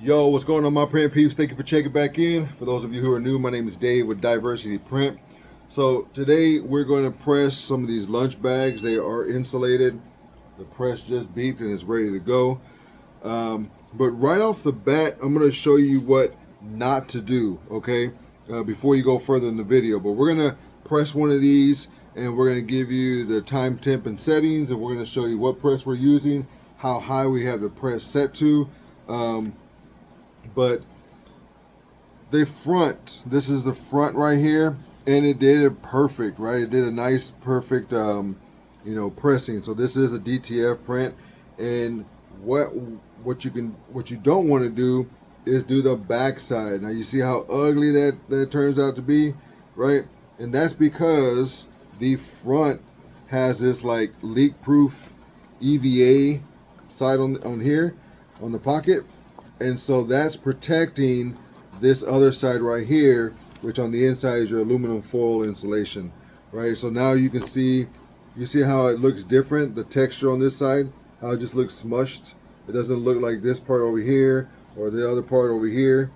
Yo, what's going on, my print peeps? Thank you for checking back in. For those of you who are new, my name is Dave with DiverseCity Print. So today we're going to press some of these lunch bags. They are insulated. The press just beeped and it's ready to go. But right off the bat, I'm going to show you what not to do, okay? Before you go further in the video. But we're going to press one of these and we're going to give you the time, temp, and settings. And we're going to show you what press we're using, how high we have the press set to. But the front, this is the front right here, and it did it perfect, right? It did a nice, perfect, pressing. So this is a DTF print, and what you don't want to do is do the back side. Now you see how ugly that turns out to be, right? And that's because the front has this like leak-proof EVA side on here on the pocket. And so that's protecting this other side right here, which on the inside is your aluminum foil insulation, right? So now you see how it looks different, the texture on this side, how it just looks smushed. It doesn't look like this part over here or the other part over here.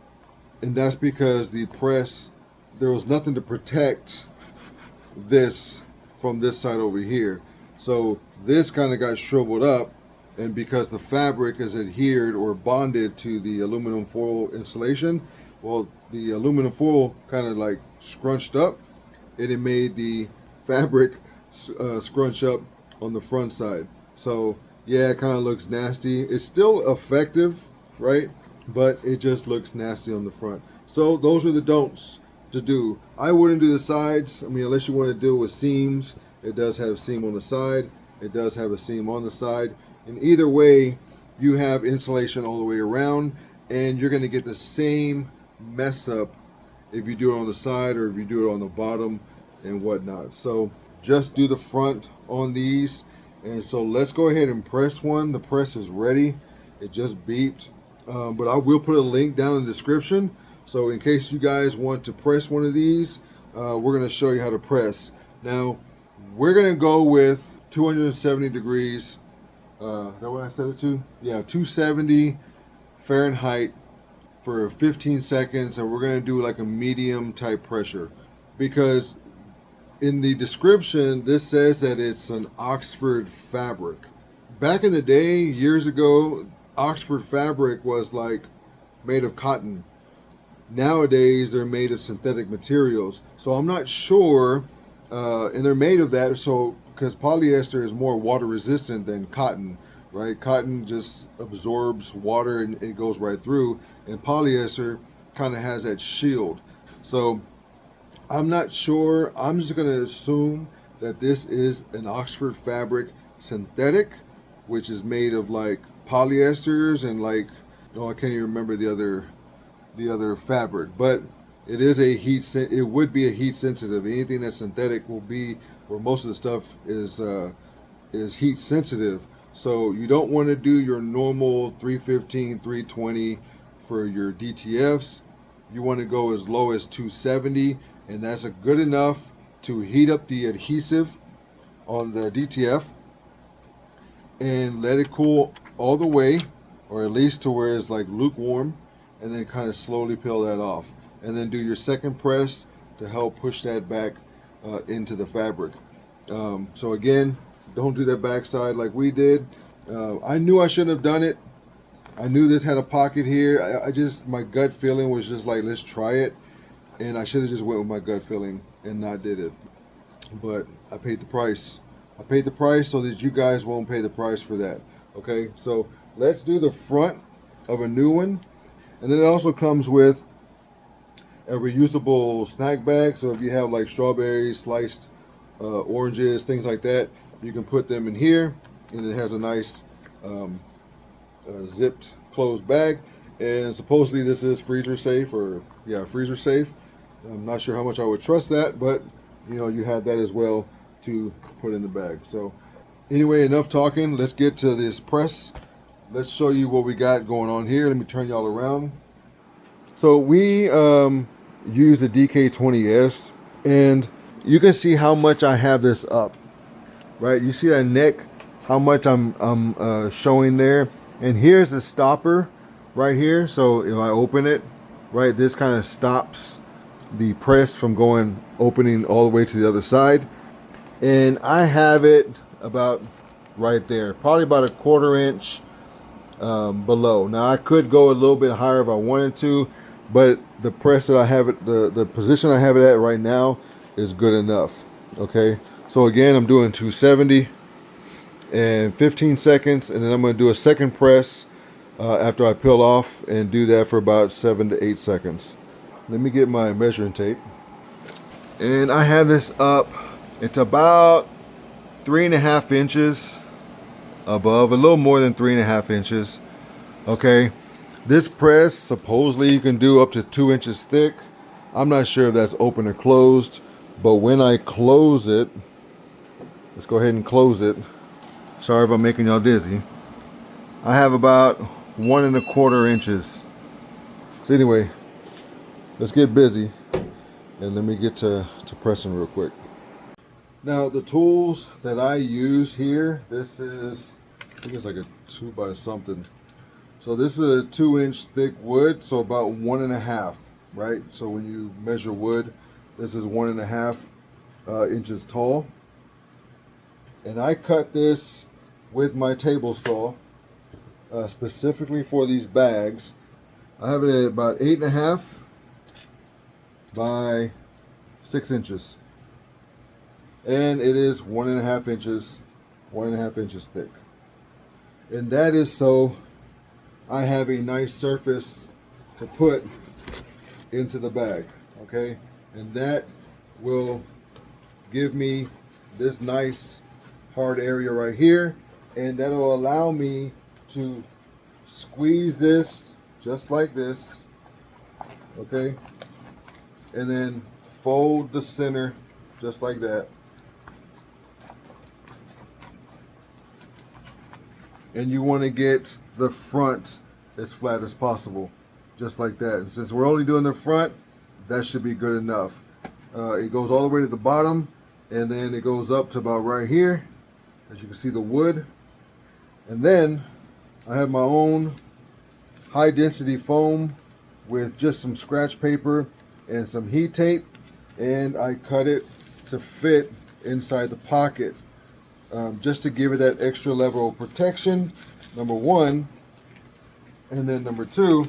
And that's because the press, there was nothing to protect this from this side over here. So this kind of got shriveled up. And because the fabric is adhered or bonded to the aluminum foil insulation, well, the aluminum foil kind of like scrunched up, and it made the fabric scrunch up on the front side. So yeah, it kind of looks nasty. It's still effective, right? But it just looks nasty on the front. So those are the don'ts to do. I wouldn't do the sides. I mean, unless you want to deal with seams. It does have a seam on the side. It does have a seam on the side. And either way, you have insulation all the way around, and you're going to get the same mess up if you do it on the side or if you do it on the bottom and whatnot. So just do the front on these. And so let's go ahead and press one. The press is ready. It just beeped. But I will put a link down in the description. So in case you guys want to press one of these, we're going to show you how to press. Now, we're going to go with 270 degrees. Is that what I set it to? Yeah, 270 Fahrenheit for 15 seconds, and we're going to do like a medium type pressure, because in the description this says that it's an Oxford fabric. Back in the day, years ago, Oxford fabric was like made of cotton. Nowadays they're made of synthetic materials, so I'm not sure, and they're made of that so because polyester is more water resistant than cotton, right? Cotton just absorbs water and it goes right through, and polyester kind of has that shield. So I'm not sure. I'm just going to assume that this is an Oxford fabric synthetic, which is made of like polyesters and like, oh, I can't even remember the other fabric, but it is a it would be a heat sensitive. Anything that's synthetic will be, or most of the stuff is heat sensitive. So you don't want to do your normal 315, 320 for your DTFs. You want to go as low as 270, and that's a good enough to heat up the adhesive on the DTF and let it cool all the way, or at least to where it's like lukewarm, and then kind of slowly peel that off. And then do your second press to help push that back into the fabric. So again, don't do that backside like we did. I knew I shouldn't have done it. I knew this had a pocket here. My gut feeling was just like, let's try it. And I should have just went with my gut feeling and not did it. But I paid the price. I paid the price so that you guys won't pay the price for that. Okay, so let's do the front of a new one. And then it also comes with a reusable snack bag. So if you have like strawberries, sliced oranges, things like that, you can put them in here, and it has a nice zipped closed bag. And supposedly this is freezer safe, or yeah, freezer safe. I'm not sure how much I would trust that, but you know, you have that as well to put in the bag. So anyway, enough talking. Let's get to this press. Let's show you what we got going on here. Let me turn y'all around. So we use the DK20S, and you can see how much I have this up, right? You see that neck, how much I'm showing there. And here's the stopper right here. So if I open it, right, this kind of stops the press from opening all the way to the other side. And I have it about right there, probably about a 1/4 inch below. Now I could go a little bit higher if I wanted to, but the press that I have it, the position I have it at right now is good enough. Okay, so again, I'm doing 270 and 15 seconds, and then I'm going to do a second press after I peel off, and do that for about 7 to 8 seconds. Let me get my measuring tape, and I have this up. It's about 3.5 inches above, a little more than 3.5 inches. Okay, this press supposedly you can do up to 2 inches thick. I'm not sure if that's open or closed, but when I close it, let's go ahead and close it. Sorry if I'm making y'all dizzy. I have about 1.25 inches. So anyway, let's get busy, and let me get to pressing real quick. Now the tools that I use here, this is, I think it's like a 2 by something. So this is a 2-inch thick wood, so about 1.5, right? So when you measure wood, this is 1.5 inches tall. And I cut this with my table saw specifically for these bags. I have it at about 8.5 by 6 inches. And it is 1.5 inches, 1.5 inches thick. And that is so I have a nice surface to put into the bag, okay? And that will give me this nice hard area right here, and that'll allow me to squeeze this just like this, okay? And then fold the center just like that. And you want to get the front as flat as possible, just like that. And since we're only doing the front, that should be good enough. It goes all the way to the bottom, and then it goes up to about right here, as you can see the wood. And then I have my own high density foam with just some scratch paper and some heat tape, and I cut it to fit inside the pocket, just to give it that extra level of protection, number one. And then number two,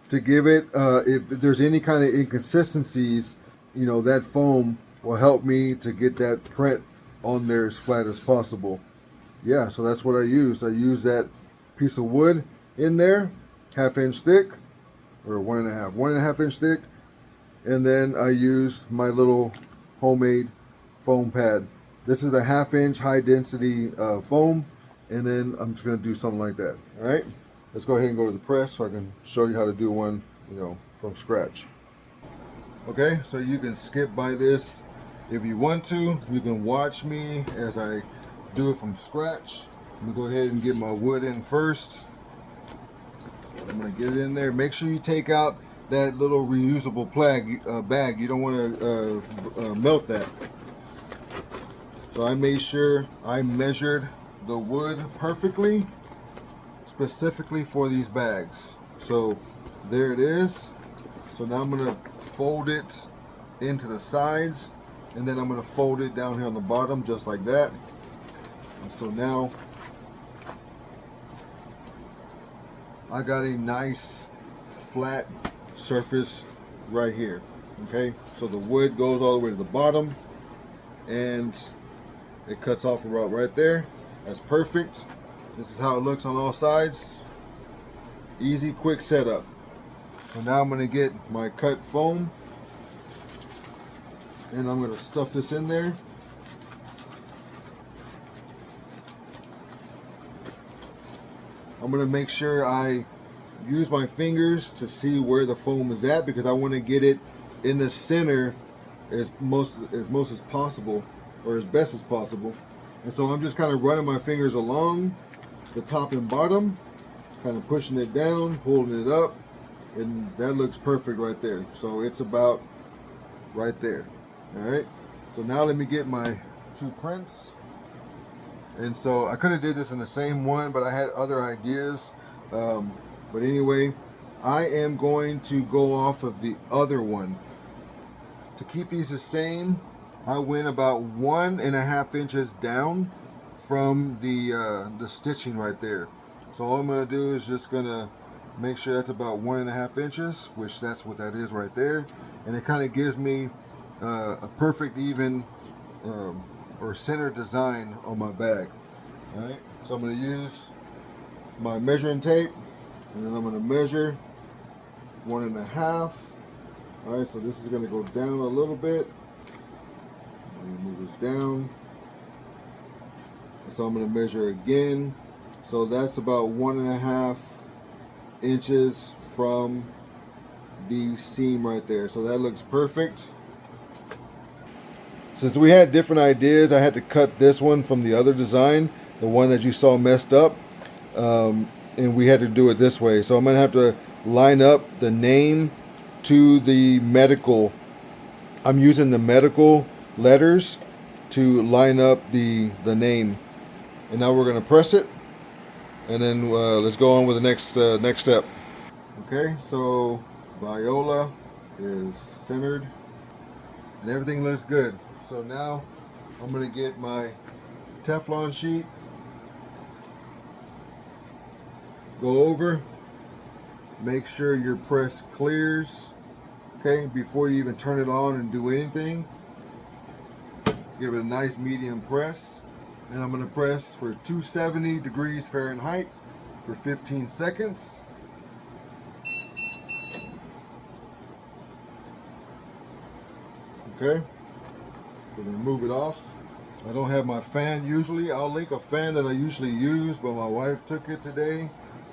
to give it, if there's any kind of inconsistencies, you know, that foam will help me to get that print on there as flat as possible. Yeah, so that's what I used. I used that piece of wood in there, 1/2 inch thick, or 1.5 inch thick. And then I used my little homemade foam pad. This is a 1/2 inch high density foam. And then I'm just going to do something like that. All right, let's go ahead and go to the press so I can show you how to do one, you know, from scratch. Okay, so you can skip by this if you want to. You can watch me as I do it from scratch. Let me go ahead and get my wood in first. I'm going to get it in there. Make sure you take out that little reusable bag. You don't want to melt that. So I made sure I measured the wood perfectly, specifically for these bags. So there it is. So now I'm gonna fold it into the sides, and then I'm gonna fold it down here on the bottom just like that. And so now I got a nice flat surface right here. Okay, so the wood goes all the way to the bottom, and it cuts off about right there. That's perfect. This is how it looks on all sides. Easy, quick setup. So now I'm going to get my cut foam, and I'm going to stuff this in there. I'm going to make sure I use my fingers to see where the foam is at, because I want to get it in the center as most as possible, or as best as possible. And so I'm just kind of running my fingers along the top and bottom, kind of pushing it down, holding it up, and that looks perfect right there. So it's about right there. All right, so now let me get my 2 prints. And so I could have did this in the same one, but I had other ideas. But anyway, I am going to go off of the other one. To keep these the same, I went about 1.5 inches down from the stitching right there. So all I'm gonna do is just gonna make sure that's about 1.5 inches, which that's what that is right there. And it kind of gives me a perfect even or center design on my bag. All right, so I'm going to use my measuring tape, and then I'm going to measure 1.5. All right, so this is going to go down a little bit. Let me move this down. So I'm going to measure again. So that's about 1.5 inches from the seam right there. So that looks perfect. Since we had different ideas, I had to cut this one from the other design, the one that you saw messed up, and we had to do it this way. So I'm gonna have to line up the name to the medical. I'm using the medical letters to line up the name. And now we're gonna press it, and then let's go on with the next step. Okay, so Viola is centered, and everything looks good. So now I'm going to get my Teflon sheet, go over, make sure your press clears, okay, before you even turn it on and do anything. Give it a nice medium press, and I'm going to press for 270 degrees Fahrenheit for 15 seconds. Okay. We're gonna move it off. I don't have my fan usually. I'll link a fan that I usually use, but my wife took it today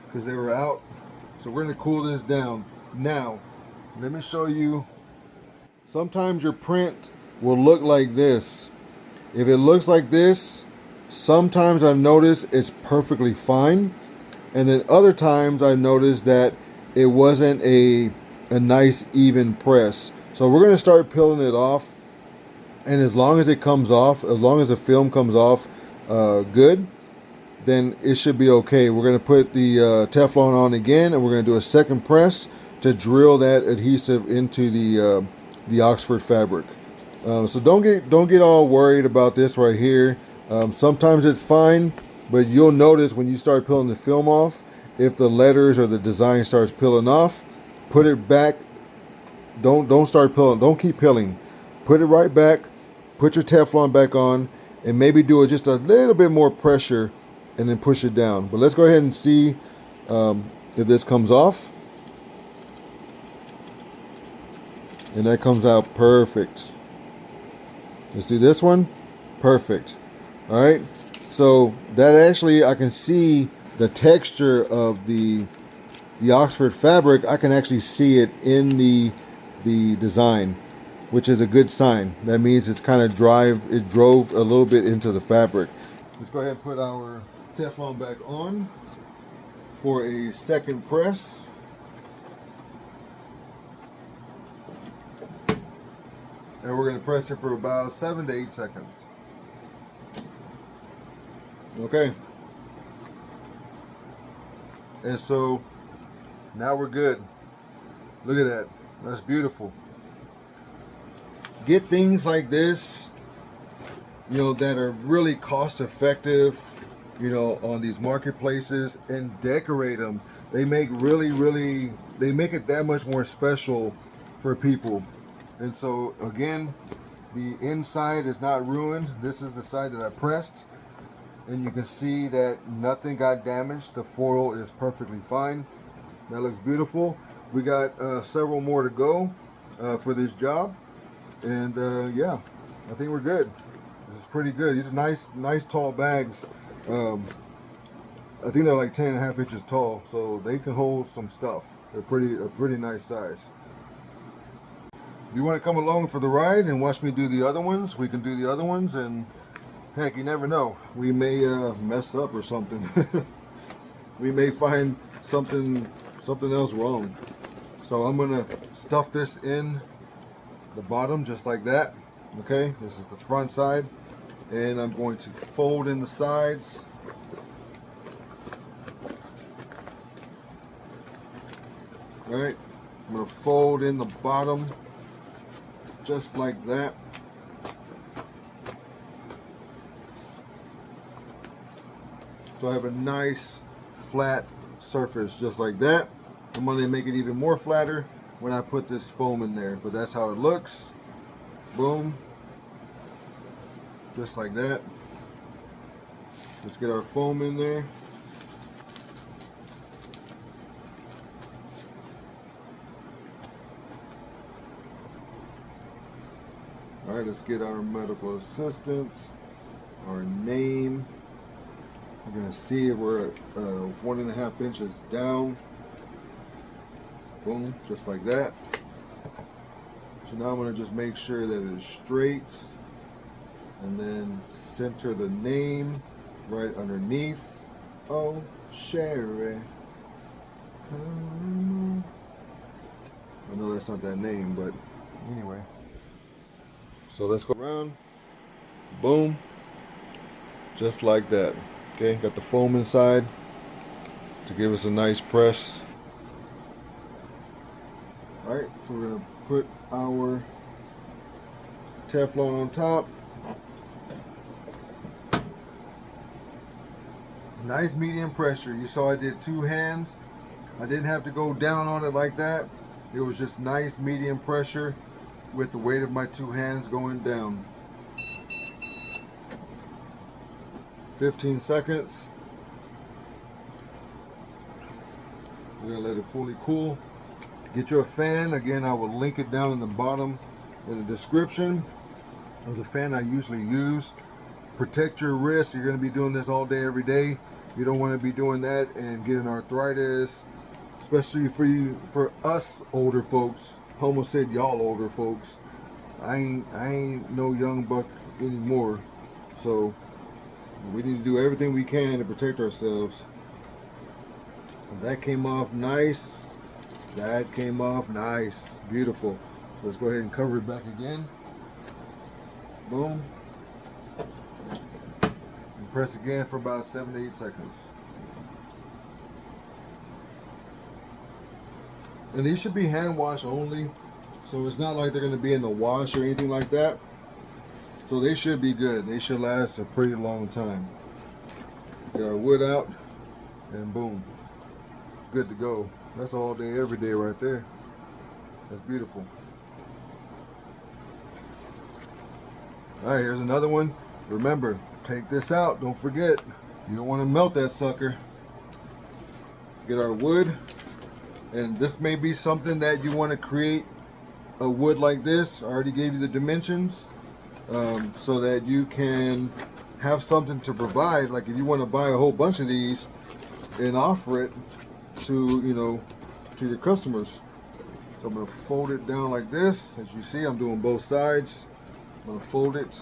because they were out. So we're gonna cool this down. Now, let me show you. Sometimes your print will look like this. If it looks like this, sometimes I've noticed it's perfectly fine. And then other times I've noticed that it wasn't a nice even press. So we're gonna start peeling it off. And as long as it comes off, as long as the film comes off good, then it should be okay. We're going to put the Teflon on again, and we're going to do a second press to drill that adhesive into the Oxford fabric. So don't get all worried about this right here. Sometimes it's fine, but you'll notice when you start peeling the film off, if the letters or the design starts peeling off, put it back. Don't start peeling. Don't keep peeling. Put it right back. Put your Teflon back on, and maybe do it just a little bit more pressure, and then push it down. But let's go ahead and see if this comes off. And that comes out perfect. Let's do this one. Perfect. All right. So that actually, I can see the texture of the Oxford fabric. I can actually see it in the design, which is a good sign. That means it's kind of drove a little bit into the fabric. Let's go ahead and put our Teflon back on for a second press. And we're going to press it for about 7 to 8 seconds. Okay. And so now we're good. Look at that. That's beautiful. Get things like this, that are really cost effective, on these marketplaces, and decorate them. They make they make it that much more special for people. And so again, the inside is not ruined. This is the side that I pressed, and you can see that nothing got damaged. The foil is perfectly fine. That looks beautiful. We got several more to go for this job. And yeah, I think we're good. This is pretty good. These are nice tall bags. I think they're like 10.5 inches tall, so they can hold some stuff. They're a pretty nice size. If you want to come along for the ride and watch me do the other ones, we can do the other ones, and heck, you never know. We may mess up or something. We may find something else wrong. So I'm gonna stuff this in the bottom just like that. Okay, this is the front side, and I'm going to fold in the sides. All right, I'm going to fold in the bottom just like that. So I have a nice flat surface just like that. I'm going to make it even more flatter when I put this foam in there, but that's how it looks. Boom, just like that. Let's get our foam in there. All right, let's get our medical assistant, our name. We're gonna see if we're at 1.5 inches down. Boom, just like that. So now I'm gonna just make sure that it's straight, and then center the name right underneath. Oh, Sherry. I know that's not that name, but anyway. So let's go around. Boom. Just like that. Okay, got the foam inside to give us a nice press. Alright, so we're gonna put our Teflon on top. Nice medium pressure. You saw I did 2 hands. I didn't have to go down on it like that. It was just nice medium pressure with the weight of my 2 hands going down. 15 seconds. We're gonna let it fully cool. Get you a fan. Again, I will link it down in the bottom in the description of the fan I usually use. Protect your wrist. You're gonna be doing this all day, every day. You don't want to be doing that and getting arthritis, especially for us older folks. Homo said y'all older folks. I ain't no young buck anymore, so we need to do everything we can to protect ourselves. That came off nice. That came off nice. Beautiful. So let's go ahead and cover it back again. Boom. And press again for about 7 to 8 seconds. And these should be hand wash only. So it's not like they're going to be in the wash or anything like that. So they should be good. They should last a pretty long time. Get our wood out and boom. It's good to go. That's all day, every day right there. That's beautiful. All right, here's another one. Remember, take this out. Don't forget, you don't want to melt that sucker. Get our wood. And this may be something that you want to create a wood like this. I already gave you the dimensions so that you can have something to provide. Like if you want to buy a whole bunch of these and offer it to, you know, to your customers. So I'm going to fold it down like this. As you see, I'm doing both sides. I'm going to fold it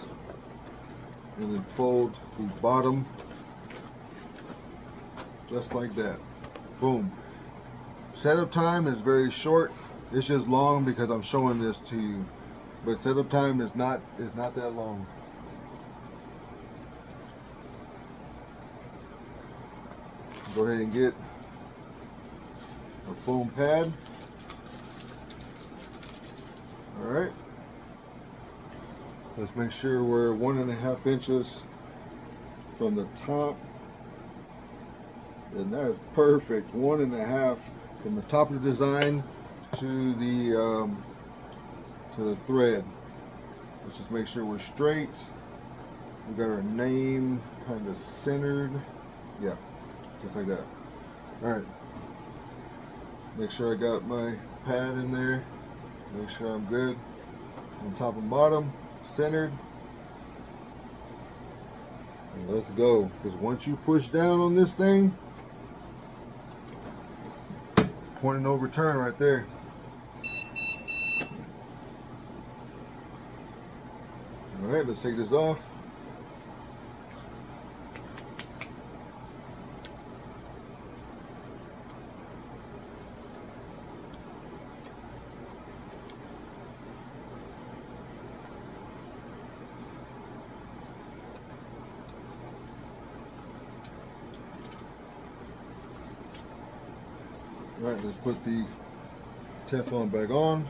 and then fold the bottom just like that. Boom. Setup time is very short. It's just long because I'm showing this to you. But setup time is not that long. Go ahead and get a foam pad. All right. Let's make sure we're 1.5 inches from the top. And that is perfect. 1.5 from the top of the design to the thread. Let's just make sure we're straight. We got our name kind of centered. Yeah, just like that. All right. Make sure I got my pad in there. Make sure I'm good on top and bottom, centered. And let's go. Because once you push down on this thing, point of no return right there. All right, let's take this off. All right, let's put the Teflon back on.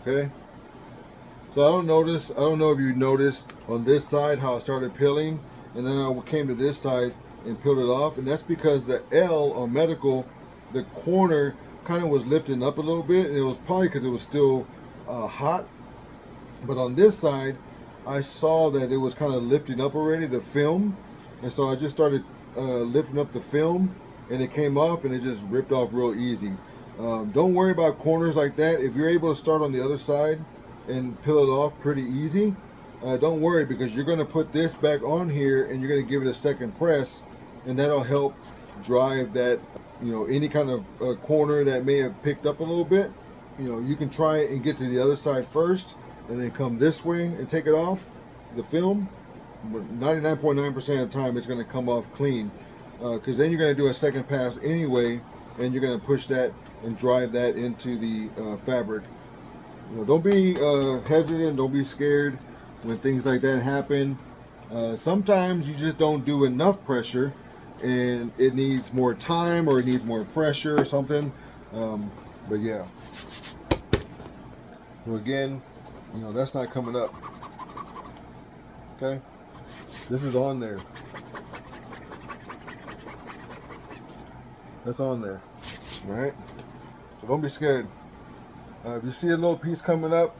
Okay. So I don't know if you noticed on this side how it started peeling, and then I came to this side and peeled it off, and that's because the L on medical, the corner kind of was lifting up a little bit, and it was probably because it was still hot. But on this side, I saw that it was kind of lifting up already, the film, and so I just started lifting up the film, and it came off, and it just ripped off real easy. Don't worry about corners like that. If you're able to start on the other side and peel it off pretty easy, don't worry, because you're going to put this back on here and you're going to give it a second press, and that'll help drive that, any kind of corner that may have picked up a little bit. You can try it and get to the other side first and then come this way and take it off the film, but 99.9% of the time it's going to come off clean, because then you're going to do a second pass anyway, and you're going to push that and drive that into the fabric. Don't be hesitant, don't be scared when things like that happen. Sometimes you just don't do enough pressure and it needs more time, or it needs more pressure or something. But yeah. So again, that's not coming up. Okay? This is on there. That's on there. Alright? So don't be scared. If you see a little piece coming up,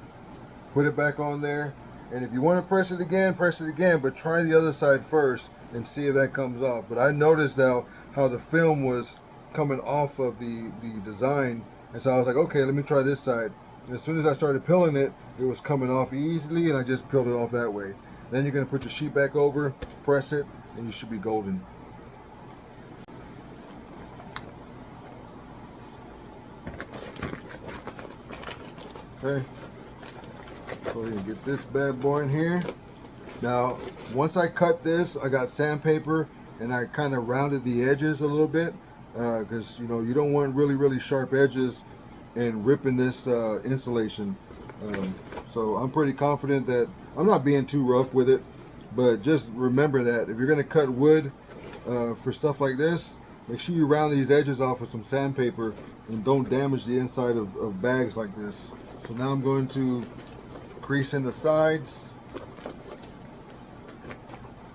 put it back on there. And if you want to press it again, but try the other side first and see if that comes off. But I noticed now how the film was coming off of the design, and so I was like, okay, let me try this side. And as soon as I started peeling it, it was coming off easily, and I just peeled it off that way. Then you're going to put your sheet back over, press it, and you should be golden. Okay, go ahead and get this bad boy in here. Now, once I cut this, I got sandpaper and I kind of rounded the edges a little bit, because you don't want really sharp edges and ripping this insulation. So I'm pretty confident that I'm not being too rough with it, but just remember that if you're going to cut wood for stuff like this, make sure you round these edges off with some sandpaper and don't damage the inside of bags like this. So now I'm going to crease in the sides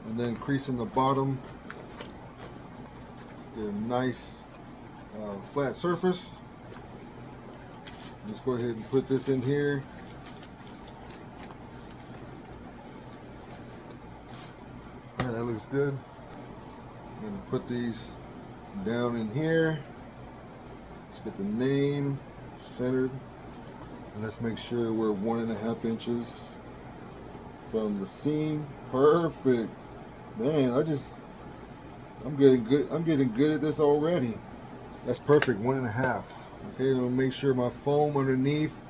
and then crease in the bottom. Get a nice flat surface. Let's go ahead and put this in here. Alright, that looks good. I'm going to put these down in here. Let's get the name centered. And let's make sure we're 1.5 inches from the seam. Perfect. Man, I'm getting good at this already. That's perfect, 1.5. Okay, I'm gonna make sure my foam underneath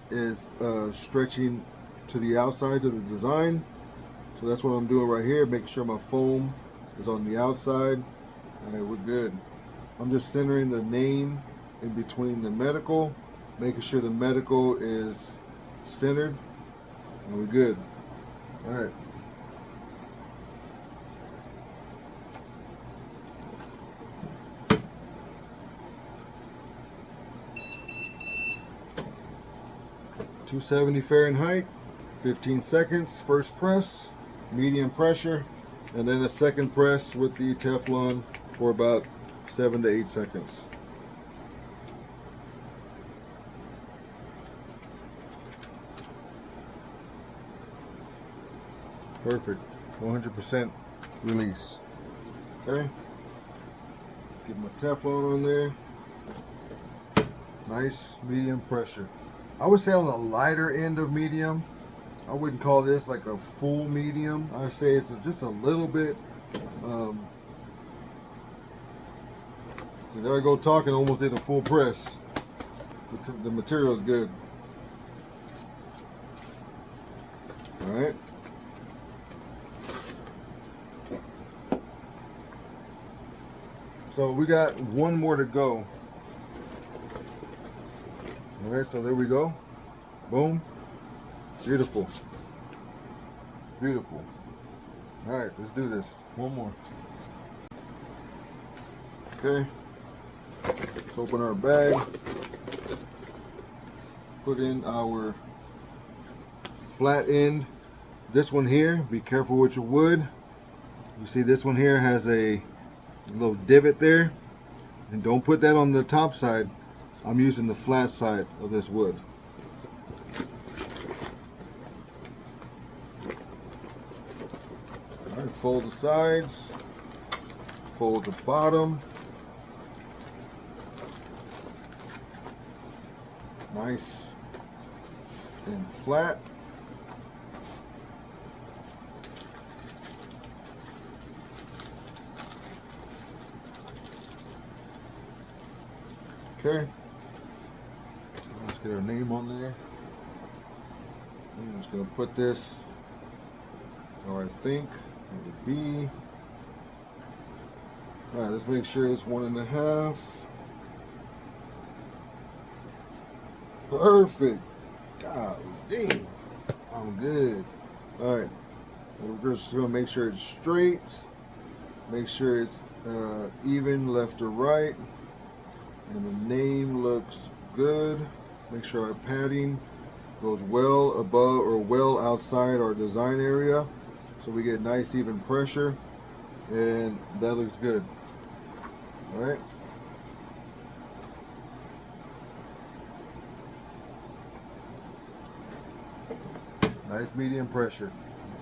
is stretching to the outsides of the design. So that's what I'm doing right here, making sure my foam is on the outside. All right, we're good. I'm just centering the name in between the medical, making sure the medical is centered, and we're good. All right. .270 Fahrenheit, 15 seconds, first press, medium pressure, and then a second press with the Teflon for about 7 to 8 seconds. Perfect, 100% release. Okay, get my Teflon on there. Nice medium pressure. I would say on the lighter end of medium. I wouldn't call this like a full medium. I say it's just a little bit. So there I go talking, almost did a full press. The material is good. All right. So we got one more to go. All right, so there we go. Boom. Beautiful. Beautiful. All right, let's do this. One more. Okay, let's open our bag, put in our flat end. This one here, be careful with your wood. You see this one here has a little divot there, and don't put that on the top side. I'm using the flat side of this wood. All right, fold the sides, fold the bottom. Nice and flat. Okay, let's get our name on there. I'm just going to put this, or I think it would be. All right, let's make sure it's 1.5. Perfect. God dang, I'm good. All right, we're just going to make sure it's straight. Make sure it's even left to right. And the name looks good. Make sure our padding goes well above or well outside our design area, so we get nice even pressure, and that looks good. All right. Nice medium pressure.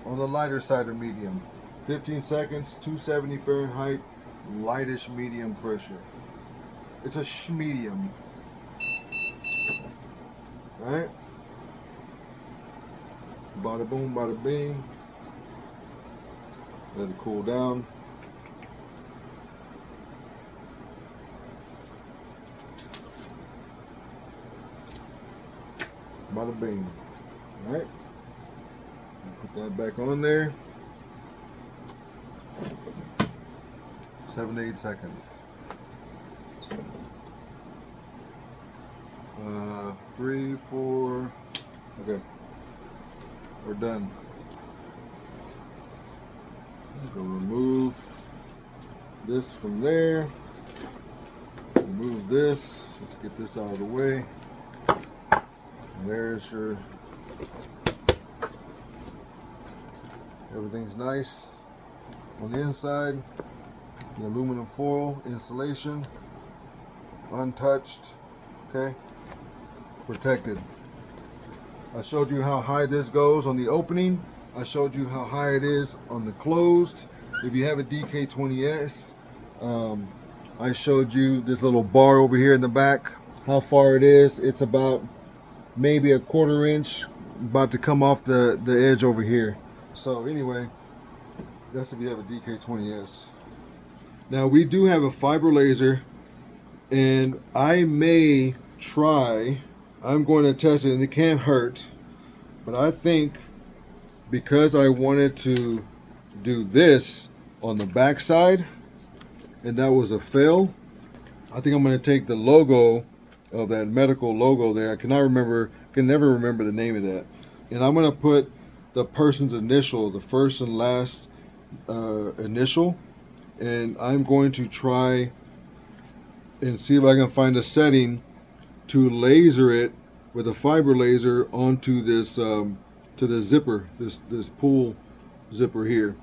On the lighter side of medium. 15 seconds, 270 Fahrenheit, lightish medium pressure. It's a medium. Alright. Bada boom, bada bing. Let it cool down. Bada bing. Alright. Put that back on there. 7 to 8 seconds. 3, 4. Okay, we're done. Let's go remove this from there. Remove this. Let's get this out of the way. And there's your. Everything's nice on the inside. The aluminum foil insulation, untouched. Okay, protected. I showed you how high this goes on the opening. I showed you how high it is on the closed. If you have a DK20S, I showed you this little bar over here in the back, how far it is. It's about maybe a 1/4 inch, about to come off the edge over here. So anyway, that's if you have a DK20S. Now we do have a fiber laser, and I may try, I'm going to test it, and it can't hurt, but I think because I wanted to do this on the back side and that was a fail, I think I'm going to take the logo of that medical logo there. I can never remember the name of that, and I'm going to put the person's initial, the first and last initial, and I'm going to try and see if I can find a setting to laser it with a fiber laser onto this to the zipper, this pull zipper here.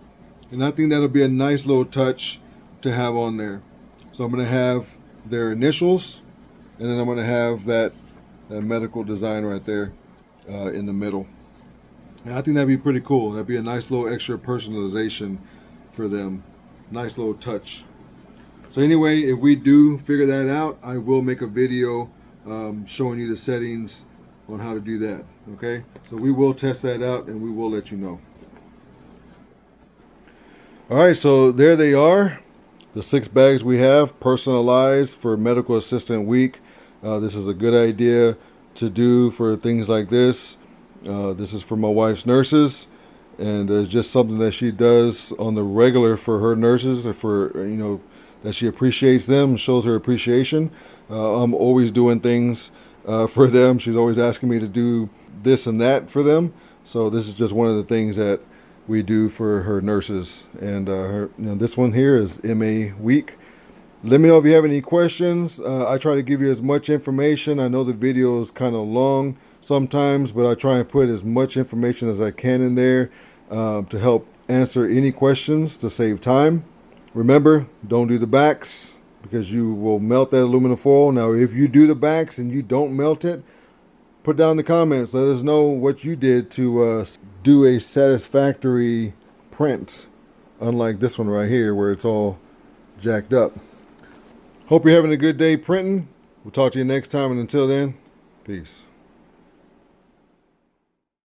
And I think that'll be a nice little touch to have on there. So I'm going to have their initials, and then I'm going to have that medical design right there in the middle. And I think that'd be pretty cool. That'd be a nice little extra personalization for them. Nice little touch. So anyway, if we do figure that out, I will make a video showing you the settings on how to do that. Okay, so we will test that out and we will let you know. All right, so there they are, the 6 bags we have personalized for Medical Assistant Week. This is a good idea to do for things like this. This is for my wife's nurses, and it's just something that she does on the regular for her nurses, for that she appreciates them, shows her appreciation. I'm always doing things for them. She's always asking me to do this and that for them. So this is just one of the things that we do for her nurses. And this one here is MA Week. Let me know if you have any questions. I try to give you as much information. I know the video is kind of long sometimes, but I try and put as much information as I can in there to help answer any questions to save time. Remember, don't do the backs because you will melt that aluminum foil. Now, if you do the backs and you don't melt it, put down in the comments. Let us know what you did to do a satisfactory print, unlike this one right here where it's all jacked up. Hope you're having a good day printing. We'll talk to you next time, and until then, peace.